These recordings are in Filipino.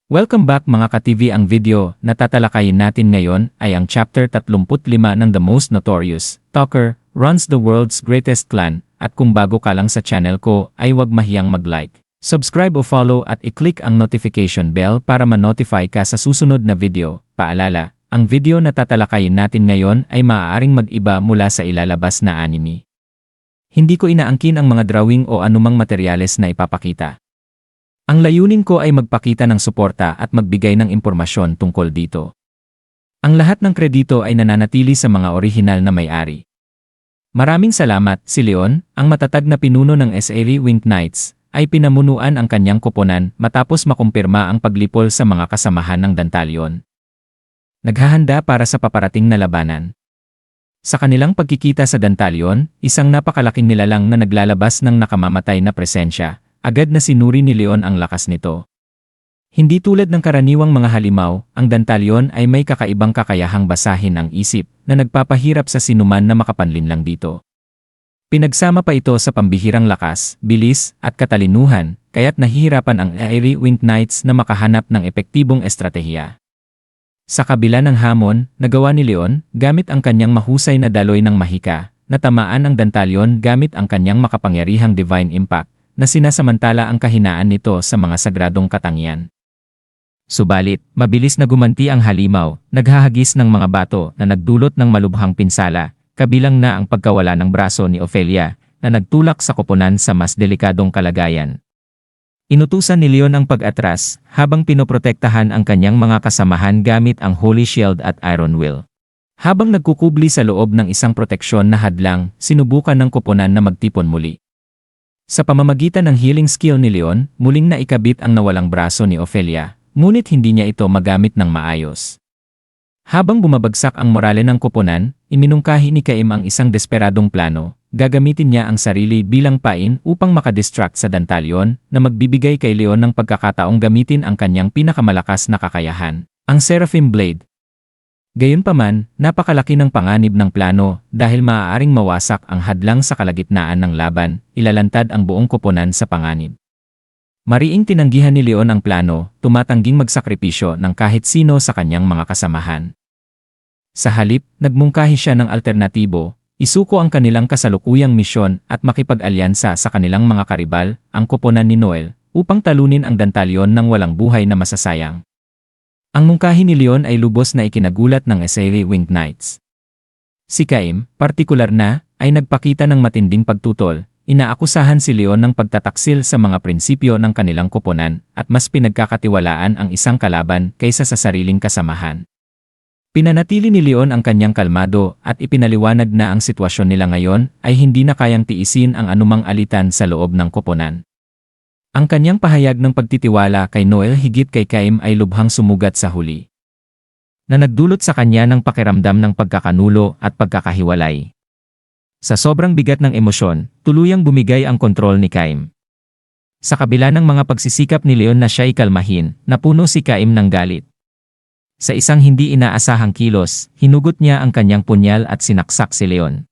Welcome back mga ka-TV. Ang video na tatalakayin natin ngayon ay ang chapter 35 ng The Most Notorious Talker Runs the World's Greatest Clan, at kung bago ka lang sa channel ko ay huwag mahiyang mag-like, subscribe o follow at i-click ang notification bell para ma-notify ka sa susunod na video. Paalala, ang video na tatalakayin natin ngayon ay maaaring mag-iba mula sa ilalabas na anime. Hindi ko inaangkin ang mga drawing o anumang materyales na ipapakita. Ang layunin ko ay magpakita ng suporta at magbigay ng impormasyon tungkol dito. Ang lahat ng kredito ay nananatili sa mga orihinal na may-ari. Maraming salamat. Si Leon, ang matatag na pinuno ng SAV Winged Knights, ay pinamunuan ang kanyang koponan matapos makumpirma ang paglipol sa mga kasamahan ng Dantalion. Naghahanda para sa paparating na labanan. Sa kanilang pagkikita sa Dantalion, isang napakalaking nilalang na naglalabas ng nakamamatay na presensya. Agad na sinuri ni Leon ang lakas nito. Hindi tulad ng karaniwang mga halimaw, ang Dantalion ay may kakaibang kakayahang basahin ang isip na nagpapahirap sa sinuman na makapanlinlang dito. Pinagsama pa ito sa pambihirang lakas, bilis, at katalinuhan, kaya't nahihirapan ang SAV Winged Knights na makahanap ng epektibong estratehiya. Sa kabila ng hamon, nagawa ni Leon, gamit ang kanyang mahusay na daloy ng mahika, na tamaan ang Dantalion gamit ang kanyang makapangyarihang Divine Impact, na sinasamantala ang kahinaan nito sa mga sagradong katangian. Subalit, mabilis na gumanti ang halimaw, naghahagis ng mga bato na nagdulot ng malubhang pinsala, kabilang na ang pagkawala ng braso ni Ophelia, na nagtulak sa koponan sa mas delikadong kalagayan. Inutusan ni Leon ang pag-atras, habang pinoprotektahan ang kanyang mga kasamahan gamit ang Holy Shield at Iron Will. Habang nagkukubli sa loob ng isang proteksyon na hadlang, sinubukan ng koponan na magtipon muli. Sa pamamagitan ng healing skill ni Leon, muling naikabit ang nawalang braso ni Ophelia, ngunit hindi niya ito magamit ng maayos. Habang bumabagsak ang morale ng koponan, iminungkahi ni Caim ang isang desperadong plano. Gagamitin niya ang sarili bilang pain upang makadistract sa Dantalion na magbibigay kay Leon ng pagkakataong gamitin ang kanyang pinakamalakas na kakayahan, ang Seraphim Blade. Gayunpaman, napakalaki ng panganib ng plano dahil maaaring mawasak ang hadlang sa kalagitnaan ng laban, ilalantad ang buong koponan sa panganib. Mariing tinanggihan ni Leon ang plano, tumatangging magsakripisyo ng kahit sino sa kanyang mga kasamahan. Sa halip, nagmungkahi siya ng alternatibo, isuko ang kanilang kasalukuyang misyon at makipag-alyansa sa kanilang mga karibal, ang koponan ni Noel, upang talunin ang Dantalion ng walang buhay na masasayang. Ang mungkahi ni Leon ay lubos na ikinagulat ng SAV Winged Knights. Si Caim, partikular na, ay nagpakita ng matinding pagtutol. Inaakusahan si Leon ng pagtataksil sa mga prinsipyo ng kanilang koponan at mas pinagkakatiwalaan ang isang kalaban kaysa sa sariling kasamahan. Pinanatili ni Leon ang kanyang kalmado at ipinaliwanag na ang sitwasyon nila ngayon ay hindi na kayang tiisin ang anumang alitan sa loob ng koponan. Ang kanyang pahayag ng pagtitiwala kay Noel higit kay Caim ay lubhang sumugat sa huli, na nagdulot sa kanya ng pakiramdam ng pagkakanulo at pagkakahiwalay. Sa sobrang bigat ng emosyon, tuluyang bumigay ang kontrol ni Caim. Sa kabila ng mga pagsisikap ni Leon na siya'y kalmahin, napuno si Caim ng galit. Sa isang hindi inaasahang kilos, hinugot niya ang kanyang punyal at sinaksak si Leon.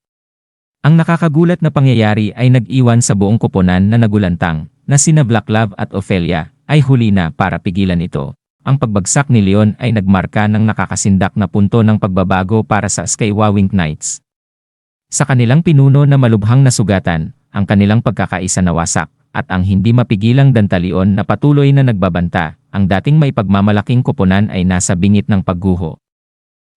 Ang nakakagulat na pangyayari ay nag-iwan sa buong koponan na nagulantang, na sina Black Love at Ophelia, ay huli na para pigilan ito. Ang pagbagsak ni Leon ay nagmarka ng nakakasindak na punto ng pagbabago para sa SAV Winged Knights. Sa kanilang pinuno na malubhang nasugatan, ang kanilang pagkakaisa nawasak, at ang hindi mapigilang Dantalion na patuloy na nagbabanta, ang dating may pagmamalaking koponan ay nasa bingit ng pagguho.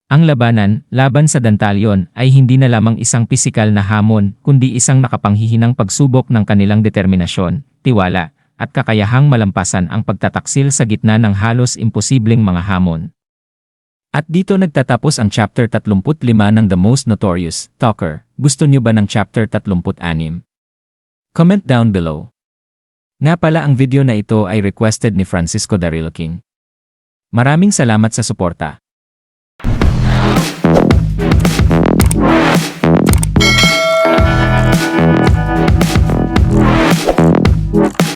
Ang laban sa Dantalion ay hindi na lamang isang pisikal na hamon, kundi isang nakapanghihinang pagsubok ng kanilang determinasyon, tiwala, at kakayahang malampasan ang pagtataksil sa gitna ng halos imposibleng mga hamon. At dito nagtatapos ang chapter 35 ng The Most Notorious Talker. Gusto niyo ba ng chapter 36? Comment down below. Nga pala, ang video na ito ay requested ni Francisco Darilo King. Maraming salamat sa suporta.